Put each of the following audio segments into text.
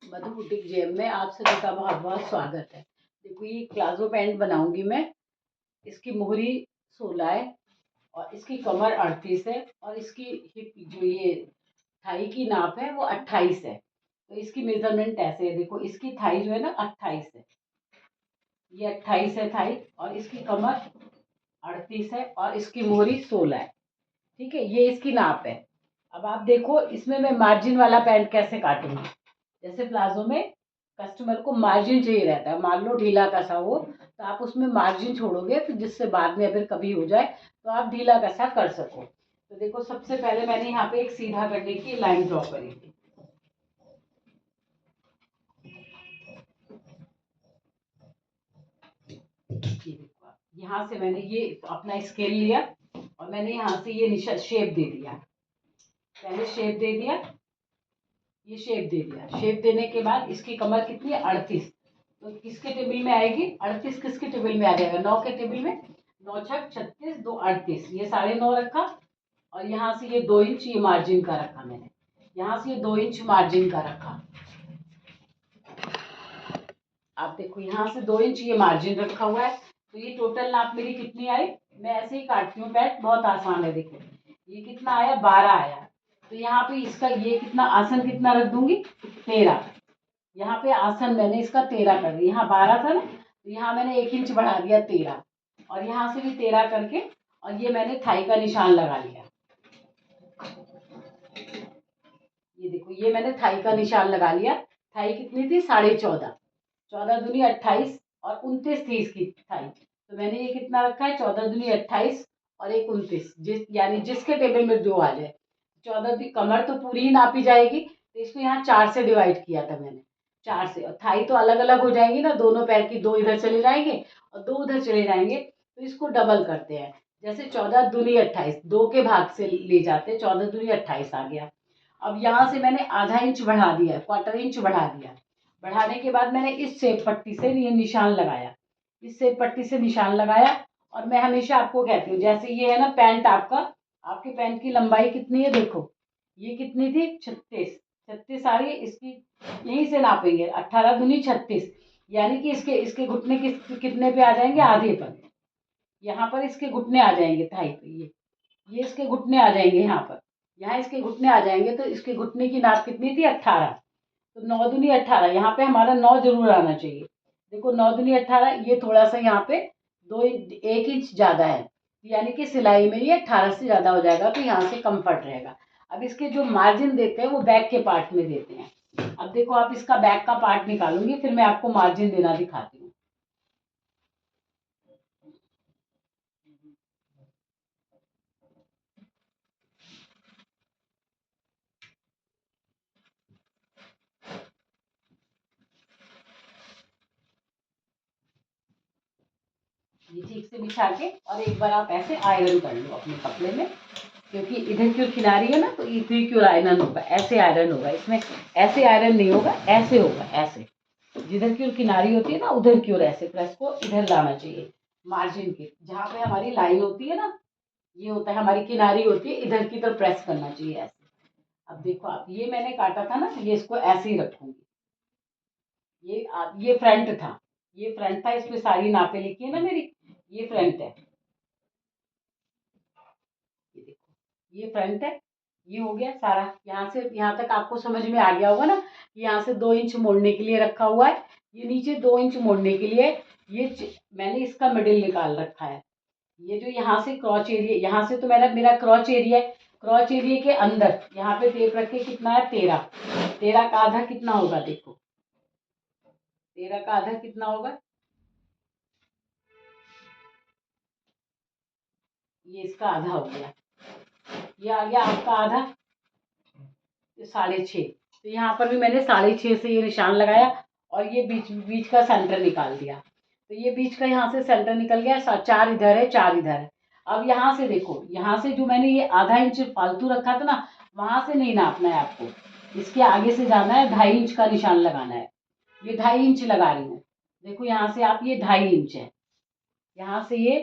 मधु boutique जेब में आप सभी का बहुत बहुत स्वागत है। देखो ये प्लाजो पैंट बनाऊंगी मैं। इसकी मोहरी 16 है और इसकी कमर 38 है और इसकी हिप जो ये थाई की नाप है वो 28 है। तो इसकी मेजरमेंट ऐसे है, देखो इसकी थाई जो है ना 28 है, ये 28 है थाई, और इसकी कमर 38 है और इसकी मोहरी 16 है। ठीक है, ये इसकी नाप है। अब आप देखो इसमें मैं मार्जिन वाला पैंट कैसे काटूंगी। जैसे प्लाजो में कस्टमर को मार्जिन चाहिए रहता है, मान लो ढीला कसा हो तो आप उसमें मार्जिन छोड़ोगे तो जिससे बाद में अगर कभी हो जाए तो आप ढीला कसा कर सको। तो देखो सबसे पहले मैंने यहाँ पे एक सीधा करने की लाइन ड्रॉ करी थी। ये देखो यहाँ से मैंने ये अपना स्केल लिया और मैंने यहाँ से ये शेप दे दिया। पहले शेप दे दिया, ये शेप दे दिया। शेप देने के बाद इसकी कमर कितनी है 38, तो किसके टेबल में आएगी 38, किसके टेबल में आ जाएगा 9 के टेबल में। 9 छक 36, 2 38, ये 9.5 रखा और यहाँ से ये 2 इंच ये मार्जिन का रखा मैंने, यहाँ से ये 2 इंच मार्जिन का रखा। आप देखो यहाँ से 2 इंच ये मार्जिन रखा हुआ है। तो ये टोटल नाप मेरी कितनी आई, मैं ऐसे ही काटती हूँ पैंट, बहुत आसान है। देखो ये कितना आया 12 आया। तो यहाँ पे इसका ये कितना आसन कितना रख दूंगी 13। यहाँ पे आसन मैंने इसका 13 कर दिया, यहाँ 12 था ना तो यहाँ मैंने 1 इंच बढ़ा दिया 13, और यहाँ से भी 13 करके, और ये मैंने थाई का निशान लगा लिया। ये देखो ये मैंने थाई का निशान लगा लिया। थाई कितनी थी 14.5, 14 दूनी 28 और 29 थी इसकी थाई। तो मैंने ये कितना रखा है 14 दूनी 28 और 1 29, यानी जिसके टेबल में जो आ जाए। 14 कमर तो पूरी ही नापी जाएगी, तो इसको यहाँ 4 से डिवाइड किया था मैंने, 4 से। और थाई तो अलग अलग हो जाएंगी ना, दोनों पैर की 2 इधर चले जाएंगे और 2 उधर चले जाएंगे, तो इसको डबल करते हैं। जैसे 14 दूनी 28, 2 के भाग से ले जाते हैं, 14 दूनी 28 आ गया। अब यहाँ से मैंने आधा इंच बढ़ा दिया, क्वार्टर इंच बढ़ा दिया। बढ़ाने के बाद मैंने इस सेब पट्टी से ये निशान लगाया, इस सेब पट्टी से निशान लगाया। और मैं हमेशा आपको कहती हूँ, जैसे ये है ना पैंट आपका, आपके पैंट की लंबाई कितनी है देखो, ये कितनी थी 36, 36 आ रही है इसकी, यहीं से नापेंगे 18 दूनी 36, यानी कि इसके इसके घुटने कितने पे आ जाएंगे आधे पर। यहाँ पर इसके घुटने आ जाएंगे थाई पे, ये इसके घुटने आ जाएंगे यहाँ पर, यहाँ इसके घुटने आ जाएंगे। तो इसके घुटने की नाप कितनी थी 18, तो 9 दूनी 18, यहाँ पे हमारा 9 जरूर आना चाहिए। देखो 9 दूनी 18, ये थोड़ा सा यहाँ पे 1 इंच ज्यादा है, यानी कि सिलाई में ये 18 से ज्यादा हो जाएगा, तो यहाँ से कम्फर्ट रहेगा। अब इसके जो मार्जिन देते हैं वो बैक के पार्ट में देते हैं। अब देखो आप इसका बैक का पार्ट निकालूंगी, फिर मैं आपको मार्जिन देना दिखाती हूँ। ये ठीक से बिछा के और एक बार आप ऐसे आयरन कर लो अपने कपड़े में, क्योंकि इधर की ओर किनारी है ना, तो इधर की ओर आयरन होगा, ऐसे आयरन होगा इसमें, ऐसे आयरन नहीं होगा, ऐसे होगा, ऐसे। जिधर की ओर किनारी होती है ना उधर की ओर ऐसे प्रेस को इधर लाना चाहिए, मार्जिन के जहाँ पे हमारी लाइन होती है ना, ये होता है हमारी किनारी होती है, इधर की तरफ प्रेस करना चाहिए ऐसे। अब देखो आप, ये मैंने काटा था ना, ये इसको ऐसे ही रखूंगी। ये फ्रंट था, ये फ्रंट था, इसमें सारी नापे लिखी है ना मेरी, ये फ्रंट है। ये देखो ये फ्रंट है, ये हो गया सारा। यहाँ से यहाँ तक आपको समझ में आ गया होगा ना, यहाँ से 2 इंच मोड़ने के लिए रखा हुआ है, ये नीचे 2 इंच मोड़ने के लिए। मैंने इसका मिडिल निकाल रखा है। ये जो यहाँ से क्रॉच एरिया, यहाँ से तो मेरा क्रॉच एरिया है, क्रॉच एरिया के अंदर यहाँ पे टेप रख के कितना है 13, 13 का आधा कितना होगा देखो, 13 का आधा कितना होगा, ये इसका आधा हो गया, ये आ गया आपका आधा, 6.5। तो यहाँ पर भी मैंने 6.5 से ये निशान लगाया और ये बीच बीच का सेंटर निकाल दिया। तो ये बीच का यहाँ से सेंटर निकल गया, 4 इधर है 4 इधर है। अब यहाँ से देखो, यहाँ से जो मैंने ये आधा इंच फालतू रखा था ना, वहां से नहीं नापना है आपको, इसके आगे से जाना है, 2.5 इंच का निशान लगाना है। ये 2.5 इंच लगा रही हूँ, देखो यहाँ से आप, ये 2.5 इंच है, यहाँ से ये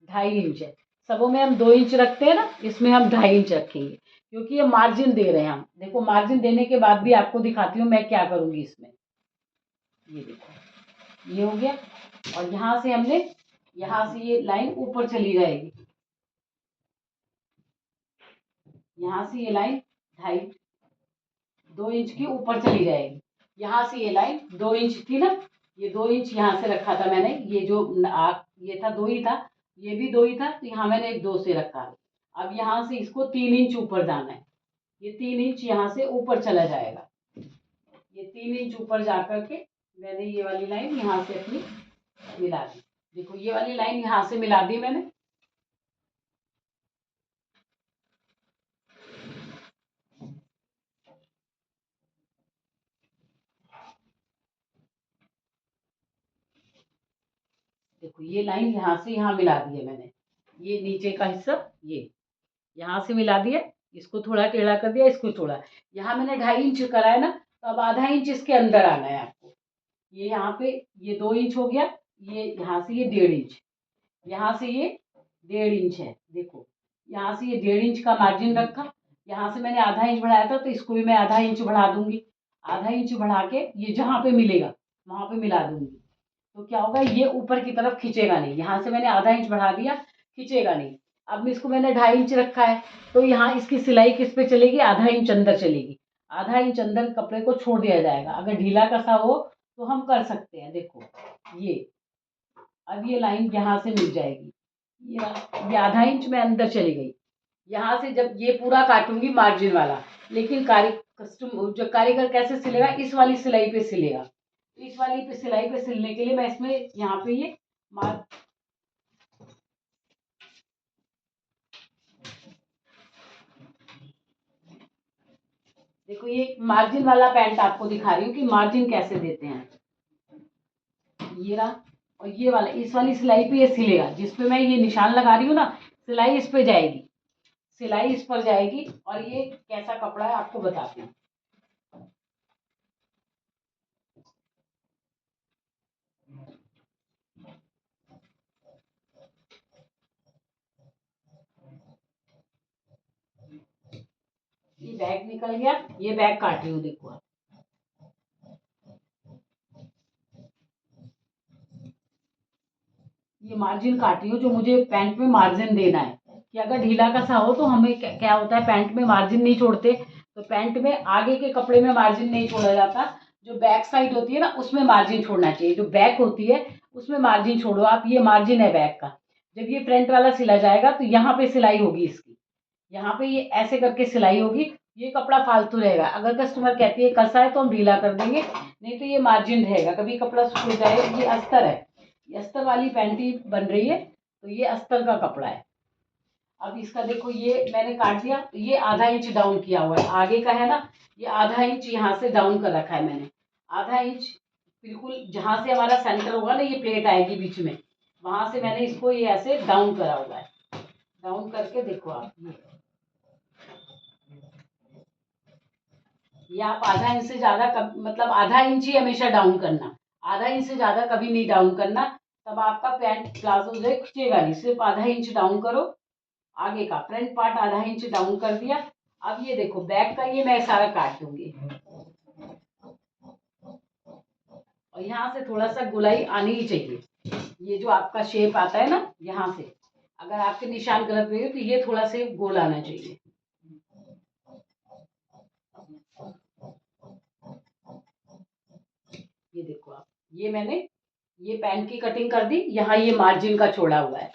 2.5 इंच है। सबों में हम 2 इंच रखते हैं ना, इसमें हम 2.5 इंच रखेंगे, क्योंकि ये मार्जिन दे रहे हैं हम। देखो मार्जिन देने के बाद भी आपको दिखाती हूँ मैं क्या करूँगी इसमें। ये देखो ये हो गया, और यहाँ से हमने, यहाँ से ये लाइन ऊपर चली जाएगी, यहाँ से ये लाइन 2.5 की ऊपर चली जाएगी। यहाँ से ये लाइन 2 इंच थी ना, ये 2 इंच यहाँ से रखा था मैंने, ये जो ये था 2 ही था, ये भी 2 ही था, तो यहाँ मैंने 2 से रखा। अब यहाँ से इसको 3 इंच ऊपर जाना है, ये 3 इंच यहाँ से ऊपर चला जाएगा। ये 3 इंच ऊपर जा करके मैंने ये वाली लाइन यहाँ से अपनी मिला दी। देखो ये वाली लाइन यहाँ से मिला दी मैंने। देखो ये लाइन यहाँ से यहाँ मिला दी है मैंने, ये नीचे का हिस्सा ये यहाँ से मिला दिया, इसको थोड़ा टेढ़ा कर दिया, इसको थोड़ा, यहाँ मैंने 2.5 इंच करा है ना, तो अब आधा इंच इसके अंदर आना है आपको। ये यहाँ पे ये 2 इंच हो गया, ये यहाँ से ये 1.5 इंच, यहाँ से ये 1.5 इंच है। देखो यहाँ से ये 1.5 इंच का मार्जिन रखा, यहाँ से मैंने आधा इंच बढ़ाया था, तो इसको भी मैं आधा इंच बढ़ा दूंगी। आधा इंच बढ़ा के ये जहाँ पे मिलेगा वहां पे मिला दूंगी, तो क्या होगा, ये ऊपर की तरफ खींचेगा नहीं। यहाँ से मैंने आधा इंच बढ़ा दिया, खींचेगा नहीं। अब इसको मैंने 2.5 इंच रखा है, तो यहाँ इसकी सिलाई किस पे चलेगी, आधा इंच अंदर चलेगी। आधा इंच अंदर कपड़े को छोड़ दिया जाएगा। अगर ढीला कसा हो तो हम कर सकते हैं। देखो ये, अब ये लाइन यहाँ से मिल जाएगी, ये आधा इंच में अंदर चली गई। यहाँ से जब ये पूरा काटूंगी मार्जिन वाला, लेकिन जो कारीगर कैसे सिलेगा, इस वाली सिलाई पे सिलेगा। तो इस वाली पे सिलाई पे सिलने के लिए मैं इसमें यहाँ पे ये देखो ये मार्जिन वाला पैंट आपको दिखा रही हूँ कि मार्जिन कैसे देते हैं। ये रहा, और ये वाला इस वाली सिलाई पे ये सिलेगा, जिसपे मैं ये निशान लगा रही हूँ ना, सिलाई इस पे जाएगी, सिलाई इस पर जाएगी। और ये कैसा कपड़ा है आपको बताती हूँ। ये बैग निकल गया, ये बैग काट रही हूँ, देखो आप। ये मार्जिन काट रही हूँ, जो मुझे पैंट में मार्जिन देना है, कि अगर ढीला कसा हो तो हमें क्या होता है, पैंट में मार्जिन नहीं छोड़ते, तो पैंट में आगे के कपड़े में मार्जिन नहीं छोड़ा जाता, जो बैक साइड होती है ना उसमें मार्जिन छोड़ना चाहिए। जो बैक होती है उसमें मार्जिन छोड़ो आप, ये मार्जिन है बैक का। जब ये फ्रंट वाला सिला जाएगा तो यहाँ पे सिलाई होगी इसकी, यहाँ पे ये ऐसे करके सिलाई होगी, ये कपड़ा फालतू रहेगा। अगर कस्टमर कहती है कसा है तो हम ढीला कर देंगे, नहीं तो ये मार्जिन रहेगा, कभी कपड़ा सूख जाए। ये अस्तर है, ये अस्तर वाली पैंट ही बन रही है, तो ये अस्तर का कपड़ा है। अब इसका देखो ये मैंने काट दिया, तो ये आधा इंच डाउन किया हुआ है, आगे का है ना, ये आधा इंच यहाँ से डाउन कर रखा है मैंने। आधा इंच बिल्कुल जहाँ से हमारा सेंटर होगा ना, ये प्लेट आएगी बीच में, वहां से मैंने इसको ये ऐसे डाउन करा हुआ है। डाउन करके देखो आप, ये आप आधा इंच से ज्यादा मतलब आधा इंच ही हमेशा डाउन करना, आधा इंच से ज्यादा कभी नहीं डाउन करना, तब आपका पैंट प्लाजो जो है खिंचेगा नहीं। सिर्फ आधा इंच डाउन करो, आगे का फ्रंट पार्ट आधा इंच डाउन कर दिया। अब ये देखो बैक का ये मैं सारा काट दूंगी, और यहाँ से थोड़ा सा गोलाई आनी ही चाहिए। ये जो आपका शेप आता है ना यहाँ से, अगर आपके निशान गलत हुए तो ये थोड़ा से गोल आना चाहिए। ये देखो आप, ये मैंने ये पैंट की कटिंग कर दी, यहाँ ये मार्जिन का छोड़ा हुआ है।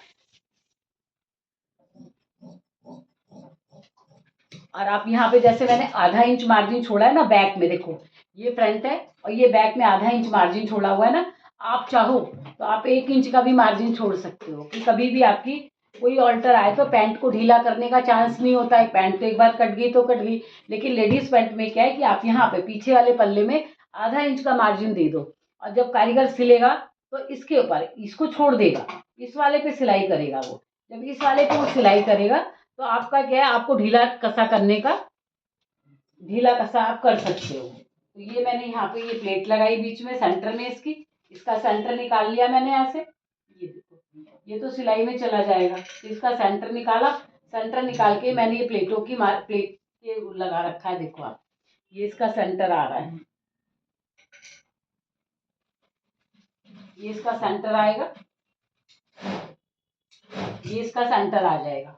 और आप यहाँ पे जैसे मैंने आधा इंच मार्जिन छोड़ा है ना बैक में, देखो ये फ्रंट है और ये बैक में आधा इंच मार्जिन छोड़ा हुआ है ना, आप चाहो तो आप 1 इंच का भी मार्जिन छोड़ सकते हो, कि कभी भी आपकी कोई ऑल्टर आए तो पैंट को ढीला करने का चांस नहीं होता है। पैंट तो एक बार कट गई तो कट गई, लेकिन लेडीज पैंट में क्या है कि आप यहाँ पे पीछे वाले पल्ले में आधा इंच का मार्जिन दे दो, और जब कारीगर सिलेगा तो इसके ऊपर इसको छोड़ देगा, इस वाले पे सिलाई करेगा वो। जब इस वाले पे वो सिलाई करेगा तो आपका क्या है, आपको ढीला कसा करने का, ढीला कसा आप कर सकते हो। तो ये मैंने यहाँ पे ये प्लेट लगाई बीच में सेंटर में इसकी, इसका सेंटर निकाल लिया मैंने यहाँ से। ये देखो ये तो सिलाई में चला जाएगा, तो इसका सेंटर निकाला, सेंटर निकाल के मैंने ये प्लेटों की प्लेट के लगा रखा है। देखो आप, ये इसका सेंटर आ रहा है, ये इसका सेंटर आएगा, ये इसका सेंटर आ जाएगा।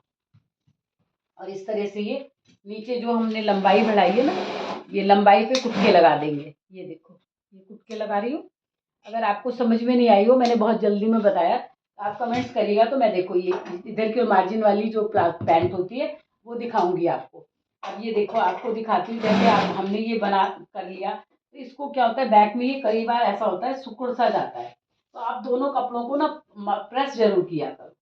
और इस तरह से ये नीचे जो हमने लंबाई बढ़ाई है ना, ये लंबाई पे कुटके लगा देंगे। ये देखो, ये कुटके लगा रही हूँ। अगर आपको समझ में नहीं आई हो, मैंने बहुत जल्दी में बताया, तो आप कमेंट्स करिएगा तो मैं देखो ये इधर की मार्जिन वाली जो पैंट होती है वो दिखाऊंगी आपको। अब ये देखो, आपको दिखाती हूँ। जैसे आप हमने ये बना कर लिया, तो इसको क्या होता है, बैक में ये कई बार ऐसा होता है सिकुड़ सा जाता है। तो आप दोनों कपड़ों को ना प्रेस जरूर किया करो।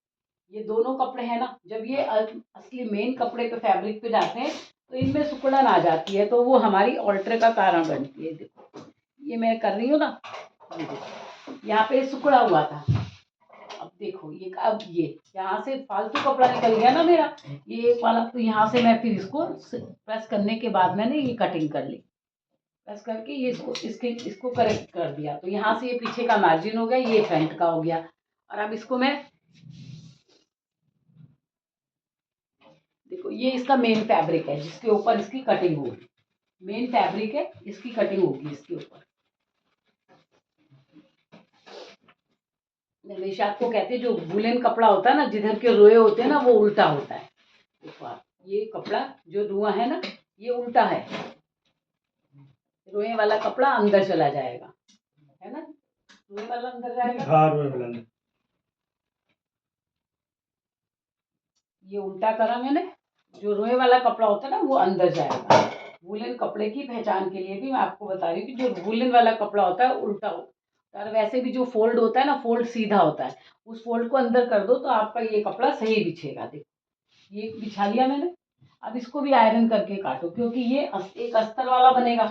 ये दोनों कपड़े हैं ना, जब ये असली मेन कपड़े पे फैब्रिक पे जाते हैं तो इनमें सिकुड़न आ जाती है, तो वो हमारी ऑल्टर का कारण बनती है। देखो ये मैं कर रही हूँ ना, ये देखो यहाँ पे सिकुड़ा हुआ था। अब देखो ये, अब ये यहाँ से फालतू कपड़ा निकल गया ना मेरा, ये एक वाला, तो यहाँ से मैं फिर इसको प्रेस करने के बाद मैंने ये कटिंग कर ली। प्रेस करके ये इसको करेक्ट कर दिया, तो यहाँ से ये पीछे का मार्जिन हो गया, ये फ्रंट का हो गया। और अब इसको मैं देखो, ये इसका मेन फैब्रिक है जिसके ऊपर इसकी कटिंग होगी। मेन फैब्रिक है, इसकी कटिंग होगी इसके ऊपर। हमेशा आपको कहते हैं जो वुलन कपड़ा होता है ना, जिधर के रोए होते हैं ना, वो उल्टा होता है। देखो आप, ये कपड़ा जो रुआ है ना, ये उल्टा है। रोए वाला कपड़ा अंदर चला जाएगा, है ना, रोए वाला अंदर जाएगा। हाँ, रोए वाला अंदर। ये उल्टा करा मैंने, जो रोए वाला कपड़ा होता है ना वो अंदर जाएगा। वुलन कपड़े की पहचान के लिए भी मैं आपको बता रही हूँ कि जो वुलन वाला कपड़ा होता है उल्टा होता है। और वैसे भी जो फोल्ड होता है ना, फोल्ड सीधा होता है, उस फोल्ड को अंदर कर दो तो आपका ये कपड़ा सही बिछेगा। देखो ये बिछा लिया मैंने। अब इसको भी आयरन करके काटो, क्योंकि ये एक अस्तर वाला बनेगा,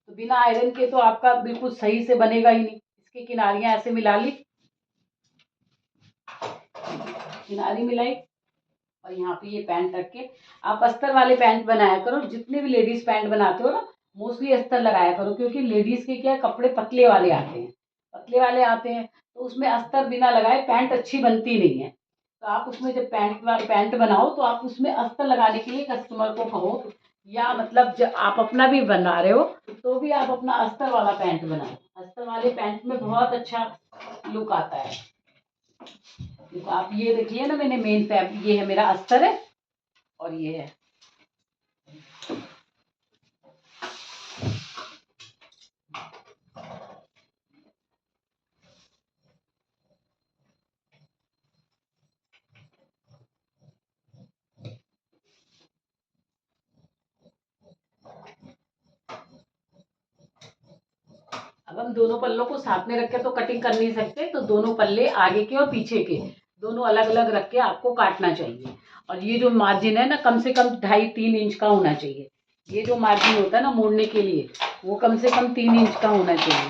तो बिना आयरन के तो आपका बिल्कुल सही से बनेगा ही नहीं। इसकी किनारियां ऐसे मिला ली, किनारी मिलाई, और यहाँ पे ये पैंट रख के आप अस्तर वाले पैंट बनाया करो। जितने भी लेडीज पैंट बनाते हो ना, मोस्टली अस्तर लगाया करो, क्योंकि लेडीज के क्या कपड़े पतले वाले आते हैं, पतले वाले आते हैं, तो उसमें अस्तर बिना लगाए पैंट अच्छी बनती नहीं है। तो आप उसमें जब पैंट बनाओ तो आप उसमें अस्तर लगाने के लिए कस्टमर को कहो, या मतलब जब आप अपना भी बना रहे हो तो भी आप अपना अस्तर वाला पैंट बनाओ। अस्तर वाले पैंट में बहुत अच्छा लुक आता है। देखो आप ये देखिए ना, मैंने मेन फैब्रिक, ये है मेरा अस्तर है, और ये है अब हम दोनों पल्लों को साथ में रख के तो कटिंग कर नहीं सकते, तो दोनों पल्ले आगे के और पीछे के दोनों अलग अलग रख के आपको काटना चाहिए। और ये जो मार्जिन है ना, कम से कम 2.5-3 इंच का होना चाहिए। ये जो मार्जिन होता है ना मोड़ने के लिए, वो कम से कम 3 इंच का होना चाहिए।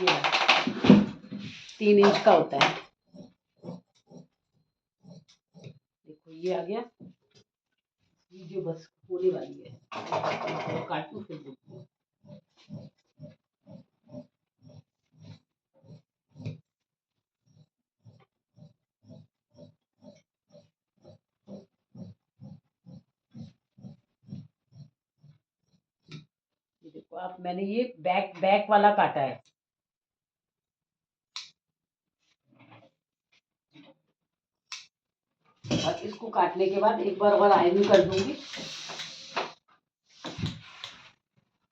ये 3 इंच का होता है। देखो ये आ गया, वीडियो बस होने वाली है, काटूं फिर देखो। ये देखो आप, मैंने ये बैक बैक वाला काटा है। और इसको काटने के बाद एक बार और आयरन कर दूंगी।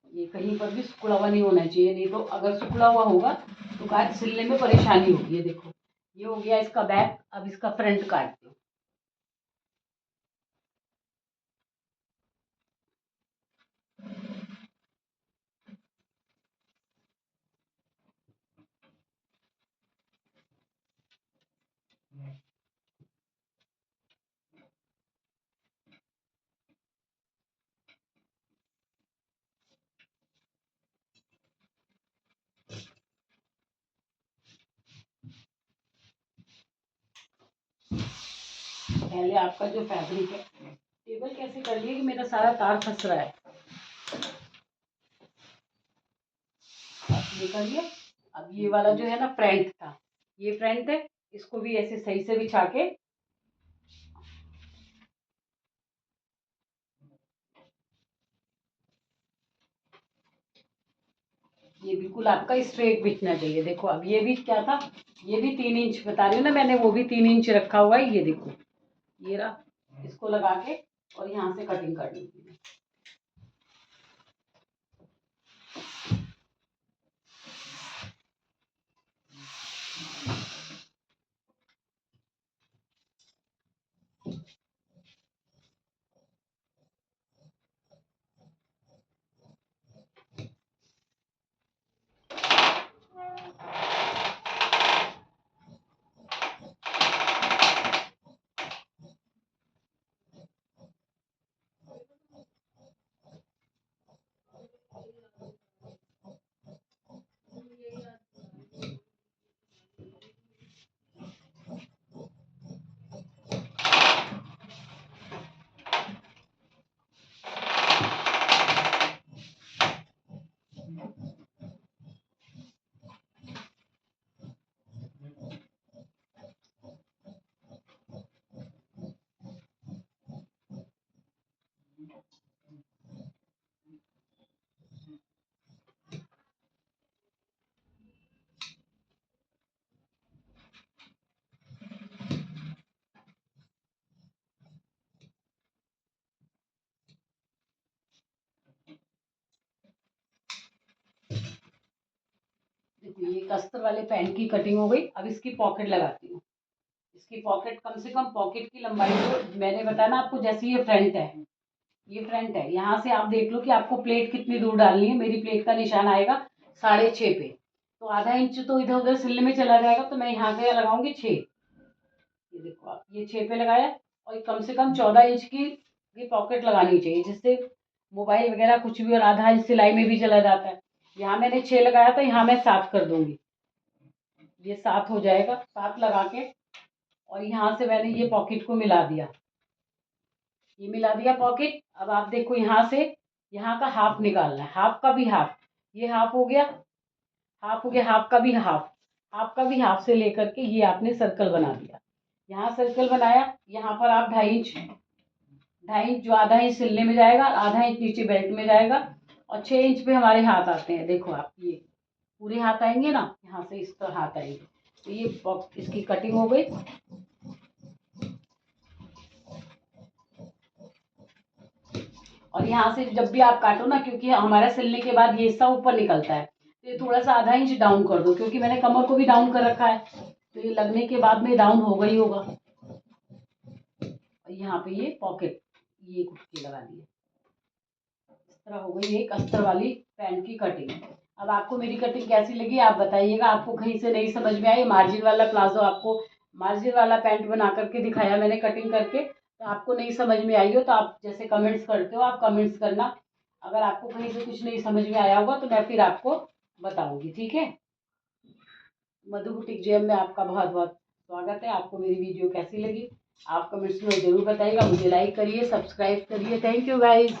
ये कहीं पर भी सिकुड़ा हुआ नहीं होना चाहिए, नहीं तो अगर सिकुड़ा हुआ होगा तो काट सिलने में परेशानी होगी। ये देखो, ये हो गया इसका बैक। अब इसका फ्रंट काटते हैं। पहले आपका जो फैब्रिक है, टेबल कैसे कर लिए कि मेरा सारा तार फंस रहा है। आप ये कर लिया। अब ये वाला जो है ना फ्रंट था, ये फ्रंट है, इसको भी ऐसे सही से बिछा के ये बिल्कुल आपका स्ट्रेट बिछना चाहिए। देखो अब ये भी क्या था, ये भी 3 इंच बता रही हूँ ना मैंने, वो भी 3 इंच रखा हुआ है। ये देखो ये रहा, इसको लगा के और यहाँ से कटिंग कर ली थी। देखो ये अस्तर वाले पैंट की कटिंग हो गई। अब इसकी पॉकेट लगाती हूँ। इसकी पॉकेट कम से कम, पॉकेट की लंबाई तो मैंने बताया ना आपको, जैसे ये फ्रंट है, ये फ्रंट है, यहाँ से आप देख लो कि आपको प्लेट कितनी दूर डालनी है। मेरी प्लेट का निशान आएगा 6.5 पे, तो आधा इंच तो इधर उधर सिलने में चला जाएगा, तो मैं यहाँ से लगाऊंगी 6। ये देखो आप, ये 6 पे लगाया। और कम से कम 14 इंच की ये पॉकेट लगानी चाहिए, जिससे मोबाइल वगैरह कुछ भी, और आधा इंच सिलाई में भी चला जाता है। यहाँ मैंने 6 लगाया था, यहाँ मैं 7 कर दूंगी। ये 7 हो जाएगा। 7 लगा के और यहाँ से मैंने ये पॉकेट को मिला दिया। ये मिला दिया पॉकेट। अब आप देखो यहाँ से, यहाँ का हाफ निकालना है, हाफ का भी हाफ। ये हाफ हो गया, हाफ हो गया, हाफ का भी हाफ, हाफ का भी हाफ से लेकर के ये आपने सर्कल बना दिया। यहाँ सर्कल बनाया, यहाँ पर आप 2.5 इंच, 2.5 इंच जो आधा इंच सिलने में जाएगा, आधा इंच नीचे बेल्ट में जाएगा, और 6 इंच पे हमारे हाथ आते हैं। देखो आप, ये पूरे हाथ आएंगे ना, यहाँ से इस तरह हाथ आएंगे। तो ये इसकी कटिंग हो गई। और यहाँ से जब भी आप काटो ना, क्योंकि हमारा सिलने के बाद ये हिस्सा ऊपर निकलता है, तो ये थोड़ा सा आधा इंच डाउन कर दो, क्योंकि मैंने कमर को भी डाउन कर रखा है, तो ये लगने के बाद में डाउन होगा ही होगा। और यहाँ पे ये पॉकेट, ये कुटकी लगा दी है। इस तरह हो गई एक अस्तर वाली पैंट की कटिंग। अब आपको मेरी कटिंग कैसी लगी आप बताइएगा। आपको कहीं से नहीं समझ में आई, मार्जिन वाला प्लाजो, आपको मार्जिन वाला पैंट बना करके दिखाया मैंने कटिंग करके, तो आपको नहीं समझ में आई हो तो आप जैसे कमेंट्स करते हो, आप कमेंट्स करना। अगर आपको कहीं से कुछ नहीं समझ में आया होगा तो मैं फिर आपको बताऊंगी, ठीक है। मधु बुटीक जेएम में आपका बहुत बहुत स्वागत है। आपको मेरी वीडियो कैसी लगी आप कमेंट्स में जरूर बताइएगा। मुझे लाइक करिए, सब्सक्राइब करिए। Thank you guys.